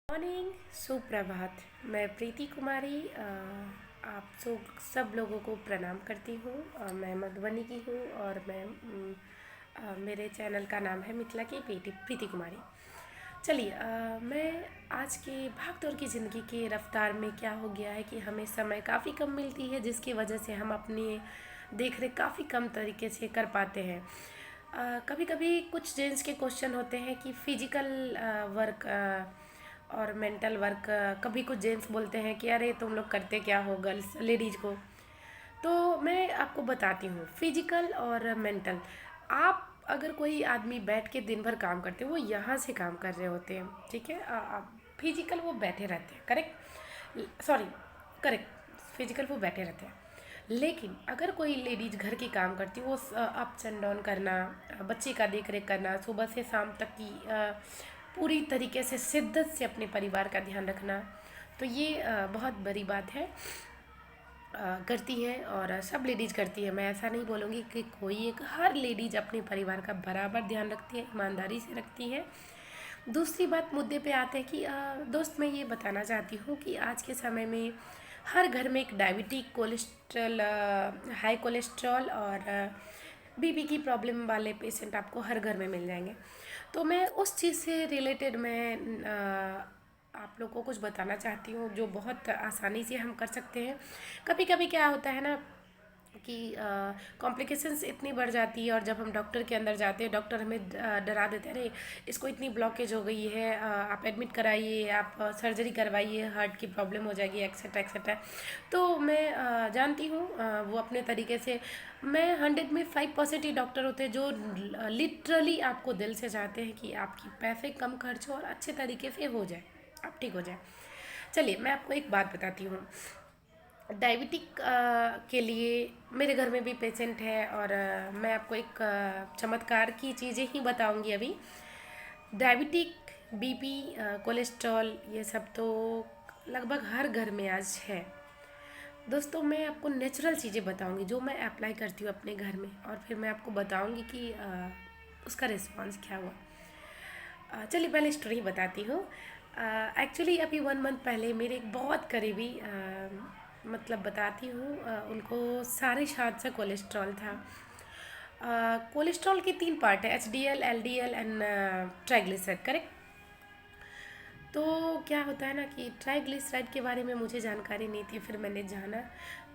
Morning, सुप्रभात। मैं प्रीति कुमारी आप सब लोगों को प्रणाम करती हूँ। मैं मधुबनी की हूँ और मेरे चैनल का नाम है मिथिला की बेटी प्रीति कुमारी। चलिए, मैं आज की भागदौड़ की ज़िंदगी की रफ्तार में क्या हो गया है कि हमें समय काफ़ी कम मिलती है, जिसकी वजह से हम अपनी देख रेख काफ़ी कम तरीके से कर पाते हैं। कभी कभी कुछ जेंट्स के क्वेश्चन होते हैं कि फिजिकल वर्क और मेंटल वर्क, कभी कुछ जेंट्स बोलते हैं कि अरे तुम लोग करते क्या हो गर्ल्स लेडीज़ को। तो मैं आपको बताती हूँ फिजिकल और मेंटल। आप अगर कोई आदमी बैठ के दिन भर काम करते हैं, वो यहाँ से काम कर रहे होते हैं, ठीक है। फिजिकल वो बैठे रहते हैं, करेक्ट, सॉरी, करेक्ट, फिजिकल वो बैठे रहते हैं। लेकिन अगर कोई लेडीज घर की काम करती है, वो अप्स एंड डाउन करना, बच्चे का देख रेख करना, सुबह से शाम तक की पूरी तरीके से शिद्दत से अपने परिवार का ध्यान रखना, तो ये बहुत बड़ी बात है। करती है और सब लेडीज़ करती है। मैं ऐसा नहीं बोलूँगी कि कोई एक, हर लेडीज़ अपने परिवार का बराबर ध्यान रखती है, ईमानदारी से रखती है। दूसरी बात, मुद्दे पे आते हैं कि दोस्त, मैं ये बताना चाहती हूँ कि आज के समय में हर घर में एक डायबिटिक, कोलेस्ट्रॉल, हाई कोलेस्ट्रॉल और बीपी की प्रॉब्लम वाले पेशेंट आपको हर घर में मिल जाएंगे। तो मैं उस चीज़ से रिलेटेड आप लोग को कुछ बताना चाहती हूँ, जो बहुत आसानी से हम कर सकते हैं। कभी कभी क्या होता है ना कि कॉम्प्लिकेशंस इतनी बढ़ जाती है, और जब हम डॉक्टर के अंदर जाते हैं, डॉक्टर हमें डरा देते हैं, अरे इसको इतनी ब्लॉकेज हो गई है, आप एडमिट कराइए, आप सर्जरी करवाइए, हार्ट की प्रॉब्लम हो जाएगी, एक्सेट्रा एक्सेट्रा। तो मैं जानती हूँ, वो अपने तरीके से, मैं 100 में 5% ही डॉक्टर होते हैं जो लिटरली आपको दिल से चाहते हैं कि आपकी पैसे कम खर्च हो और अच्छे तरीके से हो जाए, आप ठीक हो जाए। चलिए, मैं आपको एक बात बताती हूँ। डायबिटिक के लिए मेरे घर में भी पेशेंट है, और मैं आपको एक चमत्कार की चीज़ें ही बताऊंगी अभी। डायबिटिक, बीपी, कोलेस्ट्रॉल, ये सब तो लगभग हर घर में आज है। दोस्तों, मैं आपको नेचुरल चीज़ें बताऊंगी जो मैं अप्लाई करती हूँ अपने घर में, और फिर मैं आपको बताऊंगी कि उसका रिस्पांस क्या हुआ। चलिए, पहले स्टोरी बताती हूँ। एक्चुअली अभी 1 मंथ पहले मेरे एक बहुत करीबी, मतलब बताती हूँ, उनको 7.5 से कोलेस्ट्रॉल था। कोलेस्ट्रॉल के 3 पार्ट है, HDL, LDL and triglyceride, correct. तो क्या होता है ना कि ट्राइग्लिसराइड के बारे में मुझे जानकारी नहीं थी, फिर मैंने जाना।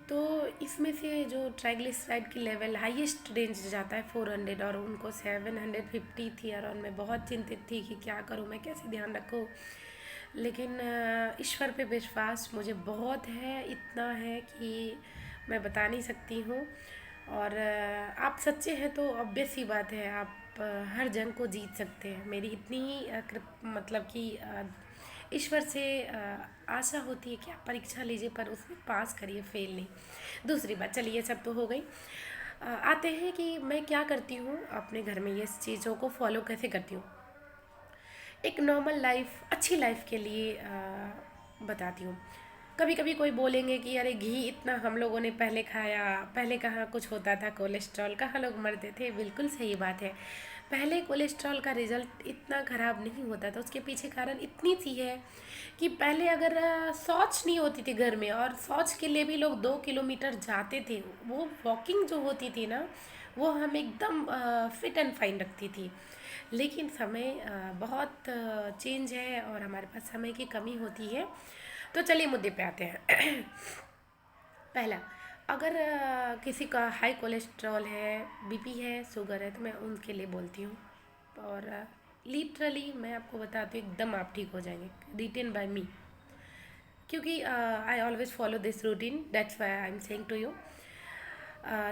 तो इसमें से जो ट्राइग्लिसराइड की लेवल हाईएस्ट रेंज जाता है 400, और उनको 750 थी, और मैं बहुत चिंतित थी कि क्या करूँ, मैं कैसे ध्यान रखूँ। लेकिन ईश्वर पे विश्वास मुझे बहुत है, इतना है कि मैं बता नहीं सकती हूँ। और आप सच्चे हैं तो ऑब्वियस ही बात है, आप हर जंग को जीत सकते हैं। मेरी इतनी ही मतलब कि ईश्वर से आशा होती है कि आप परीक्षा लीजिए, पर उसमें पास करिए, फेल नहीं। दूसरी बात, चलिए ये सब तो हो गई। आते हैं कि मैं क्या करती हूँ अपने घर में, ये चीज़ों को फॉलो कैसे करती हूँ। एक नॉर्मल लाइफ, अच्छी लाइफ के लिए बताती हूँ। कभी कभी कोई बोलेंगे कि अरे घी इतना हम लोगों ने पहले खाया, पहले कहाँ कुछ होता था, कोलेस्ट्रॉल कहाँ लोग मरते थे। बिल्कुल सही बात है, पहले कोलेस्ट्रॉल का रिजल्ट इतना ख़राब नहीं होता था। उसके पीछे कारण इतनी सी है कि पहले अगर शौच नहीं होती थी घर में, और शौच के लिए भी लोग 2 किलोमीटर जाते थे, वो वॉकिंग जो होती थी ना, वो हम एकदम फिट एंड फाइन रखती थी। लेकिन समय बहुत चेंज है, और हमारे पास समय की कमी होती है। तो चलिए मुद्दे पे आते हैं। पहला, अगर किसी का हाई कोलेस्ट्रॉल है, बीपी है, शुगर है, तो मैं उनके लिए बोलती हूँ। और लिटरली मैं आपको बताती हूँ, एकदम आप ठीक हो जाएंगे, रिटेन बाय मी, क्योंकि I always follow this routine, that's why I am saying to you.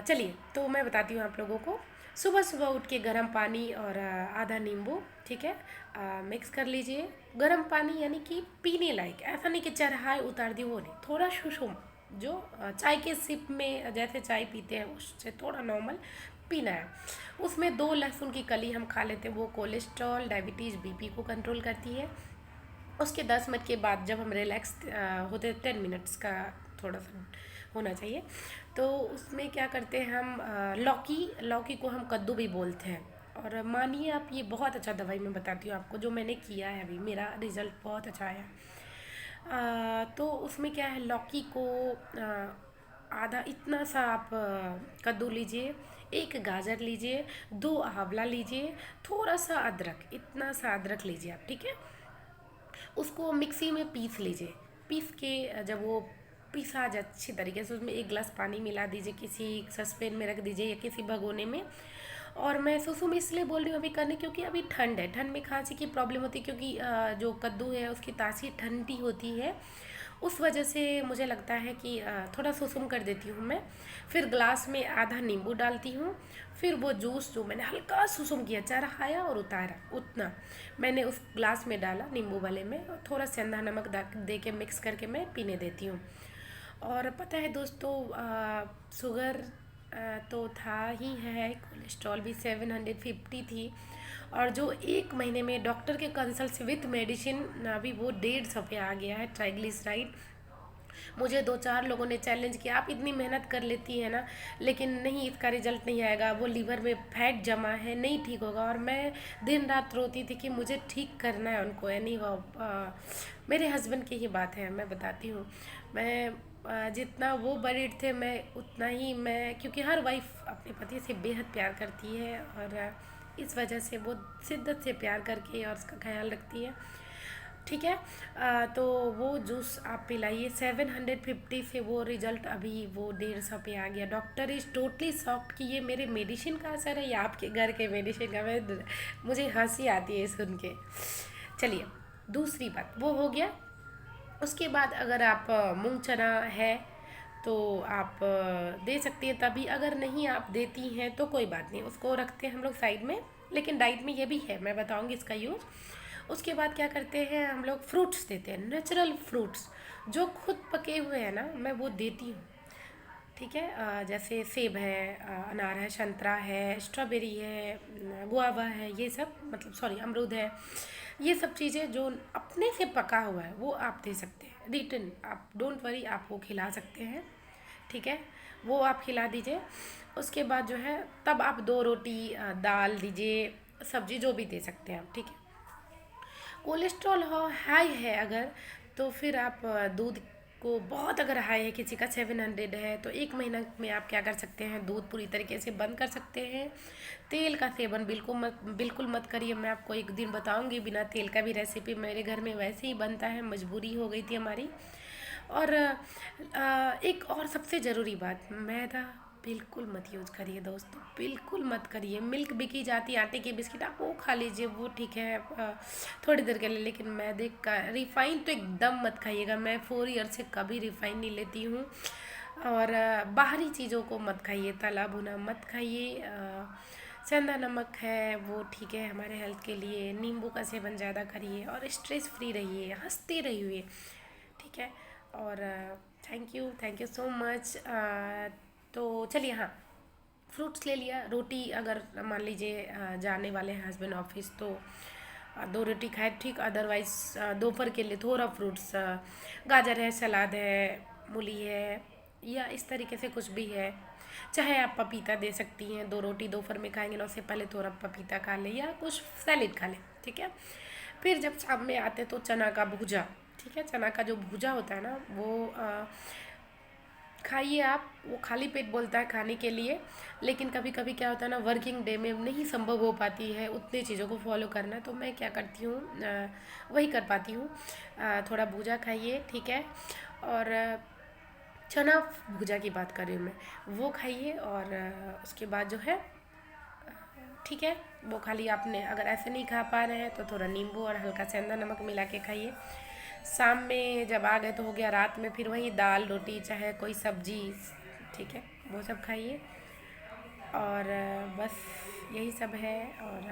चलिए, तो मैं बताती हूँ आप लोगों को। सुबह सुबह उठ के गर्म पानी और आधा नींबू, ठीक है, मिक्स कर लीजिए। गर्म पानी यानी कि पीने लायक, ऐसा नहीं कि चरहाए उतार दी, वो नहीं, थोड़ा सुसुम, जो चाय के सिप में जैसे चाय पीते हैं उससे थोड़ा नॉर्मल पीना है। उसमें 2 लहसुन की कली हम खा लेते हैं, वो कोलेस्ट्रॉल, डायबिटीज़, बीपी को कंट्रोल करती है। उसके 10 मिनट के बाद जब हम रिलैक्स होते, 10 मिनट्स का थोड़ा सा होना चाहिए, तो उसमें क्या करते हैं हम, लौकी, लौकी को हम कद्दू भी बोलते हैं, और मानिए आप, ये बहुत अच्छा दवाई मैं बताती हूँ आपको, जो मैंने किया है अभी, मेरा रिज़ल्ट बहुत अच्छा आया। तो उसमें क्या है, लौकी को आधा इतना सा आप कद्दू लीजिए, एक गाजर लीजिए, दो आंवला लीजिए, थोड़ा सा अदरक, इतना सा अदरक लीजिए आप, ठीक है। उसको मिक्सी में पीस लीजिए। पीस के जब वो पीसा जाए अच्छी तरीके से, उसमें एक गिलास पानी मिला दीजिए, किसी सस्पेन में रख दीजिए या किसी भगोने में। और मैं सुसुम इसलिए बोल रही हूँ अभी करने, क्योंकि अभी ठंड है, ठंड में खांसी की प्रॉब्लम होती है, क्योंकि जो कद्दू है उसकी तासीर ठंडी होती है। उस वजह से मुझे लगता है कि थोड़ा सुसुम कर देती हूँ मैं। फिर ग्लास में आधा नींबू डालती हूँ। फिर वो जूस जो मैंने हल्का सुसुम किया, चढ़ाया और उतारा, उतना मैंने उस ग्लास में डाला नींबू वाले में, और थोड़ा सेंधा नमक दे के मिक्स करके मैं पीने देती हूँ। और पता है दोस्तों, शुगर तो था ही है, कोलेस्ट्रॉल भी 750 थी। और जो एक महीने में डॉक्टर के कंसल्ट से विथ मेडिसिन, अभी वो 150 पे आ गया है ट्राइग्लिसराइड। मुझे दो चार लोगों ने चैलेंज किया, आप इतनी मेहनत कर लेती है ना, लेकिन नहीं, इसका रिजल्ट नहीं आएगा, वो लीवर में फैट जमा है, नहीं ठीक होगा। और मैं दिन रात रोती थी कि मुझे ठीक करना है उनको, यानी वो मेरे हस्बैंड की ही बात है, मैं बताती हूँ। मैं जितना वो बरीड थे, मैं उतना ही मैं, क्योंकि हर वाइफ अपने पति से बेहद प्यार करती है, और इस वजह से वो शिद्दत से प्यार करके और उसका ख्याल रखती है, ठीक है। तो वो जूस आप पिलाइए। 750 से वो रिजल्ट अभी वो 150 पे आ गया। डॉक्टर इज़ टोटली शॉक्ड कि ये मेरे मेडिसिन का असर है या आपके घर के मेडिसिन का। मुझे हंसी आती है सुन के। चलिए, दूसरी बात वो हो गया। उसके बाद अगर आप मूंग चना है तो आप दे सकती हैं तभी, अगर नहीं आप देती हैं तो कोई बात नहीं, उसको रखते हैं हम लोग साइड में। लेकिन डाइट में ये भी है, मैं बताऊंगी इसका यूज़। उसके बाद क्या करते हैं हम लोग, फ्रूट्स देते हैं, नेचुरल फ्रूट्स जो खुद पके हुए हैं ना, मैं वो देती हूँ, ठीक है। जैसे सेब है, अनार है, संतरा है, स्ट्रॉबेरी है, गुआवा है, ये सब, मतलब सॉरी, अमरूद है। ये सब चीज़ें जो अपने से पका हुआ है वो आप दे सकते हैं, रिटर्न आप डोंट वरी, आप वो खिला सकते हैं, ठीक है। वो आप खिला दीजिए। उसके बाद जो है, तब आप दो रोटी दाल दीजिए, सब्जी जो भी दे सकते हैं आप, ठीक है। कोलेस्ट्रॉल हो हाई है अगर, तो फिर आप दूध को, बहुत अगर हाई है किसी का 700 है, तो एक महीना में आप क्या कर सकते हैं, दूध पूरी तरीके से बंद कर सकते हैं। तेल का सेवन बिल्कुल मत करिए। मैं आपको एक दिन बताऊंगी बिना तेल का भी रेसिपी, मेरे घर में वैसे ही बनता है, मजबूरी हो गई थी हमारी। और एक और सबसे ज़रूरी बात, मैदा बिल्कुल मत यूज़ करिए दोस्तों, बिल्कुल मत करिए। मिल्क बिकी जाती है, आटे की बिस्किट आप वो खा लीजिए, वो ठीक है थोड़ी देर के लिए, लेकिन मैदे का, रिफ़ाइन तो एकदम मत खाइएगा। मैं 4 ईयर से कभी रिफ़ाइन नहीं लेती हूँ। और बाहरी चीज़ों को मत खाइए, तला भुना मत खाइए। सेंधा नमक है वो ठीक है हमारे हेल्थ के लिए। नींबू का सेवन ज़्यादा करिए और स्ट्रेस फ्री रहिए, हंसते रहिए, ठीक है। और थैंक यू सो मच। तो चलिए, हाँ, फ्रूट्स ले लिया। रोटी अगर मान लीजिए जाने वाले हैं हस्बैंड ऑफिस, तो दो रोटी खाए, ठीक। अदरवाइज दोपहर के लिए थोड़ा फ्रूट्स, गाजर है, सलाद है, मूली है, या इस तरीके से कुछ भी है। चाहे आप पपीता दे सकती हैं, दो रोटी दोपहर में खाएंगे ना, उससे पहले थोड़ा पपीता खा लें या कुछ सैलेड खा लें, ठीक है। फिर जब शाम में आते तो चना का भूजा, ठीक है, चना का जो भूजा होता है ना, वो खाइए आप। वो खाली पेट बोलता है खाने के लिए, लेकिन कभी कभी क्या होता है ना, वर्किंग डे में नहीं संभव हो पाती है उतनी चीज़ों को फॉलो करना, तो मैं क्या करती हूँ, वही कर पाती हूँ। थोड़ा भूजा खाइए, ठीक है। और चना भूजा की बात कर रही हूँ मैं, वो खाइए। और उसके बाद जो है, ठीक है, वो खाली आपने, अगर ऐसे नहीं खा पा रहे हैं तो थोड़ा नींबू और हल्का सेंधा नमक मिला के खाइए। शाम में जब आ गए तो हो गया, रात में फिर वही दाल रोटी चाहे कोई सब्जी, ठीक है, वो सब खाइए। और बस यही सब है। और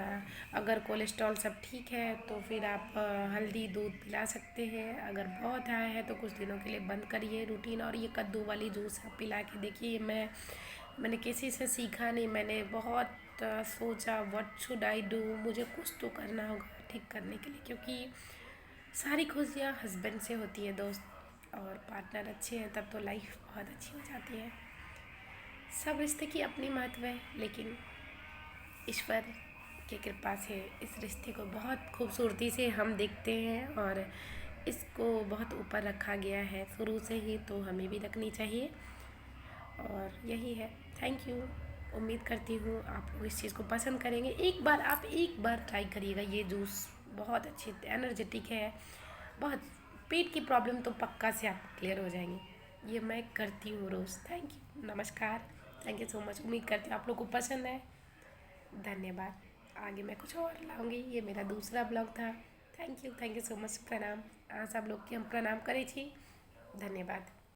अगर कोलेस्ट्रॉल सब ठीक है तो फिर आप हल्दी दूध पिला सकते हैं। अगर बहुत हाई है तो कुछ दिनों के लिए बंद करिए रूटीन। और ये कद्दू वाली जूस आप पिला के देखिए। मैंने किसी से सीखा नहीं, मैंने बहुत सोचा व्हाट शुड आई डू, मुझे कुछ तो करना होगा ठीक करने के लिए, क्योंकि सारी खुशियाँ हस्बैंड से होती है दोस्त। और पार्टनर अच्छे हैं तब तो लाइफ बहुत अच्छी हो जाती है। सब रिश्ते की अपनी महत्व है, लेकिन ईश्वर की कृपा से इस रिश्ते को बहुत खूबसूरती से हम देखते हैं और इसको बहुत ऊपर रखा गया है शुरू से ही, तो हमें भी रखनी चाहिए। और यही है। Thank you. उम्मीद करती हूँ आप लोग इस चीज़ को पसंद करेंगे। एक बार ट्राई करिएगा, ये जूस बहुत अच्छी एनर्जेटिक है। बहुत पेट की प्रॉब्लम तो पक्का से आप क्लियर हो जाएंगी। ये मैं करती हूँ रोज़। थैंक यू, नमस्कार। Thank you so much. उम्मीद करती हूँ आप लोग को पसंद है। धन्यवाद। आगे मैं कुछ और लाऊंगी। ये मेरा दूसरा ब्लॉग था। Thank you so much. प्रणाम। सब लोग के हम प्रणाम करे छी। धन्यवाद।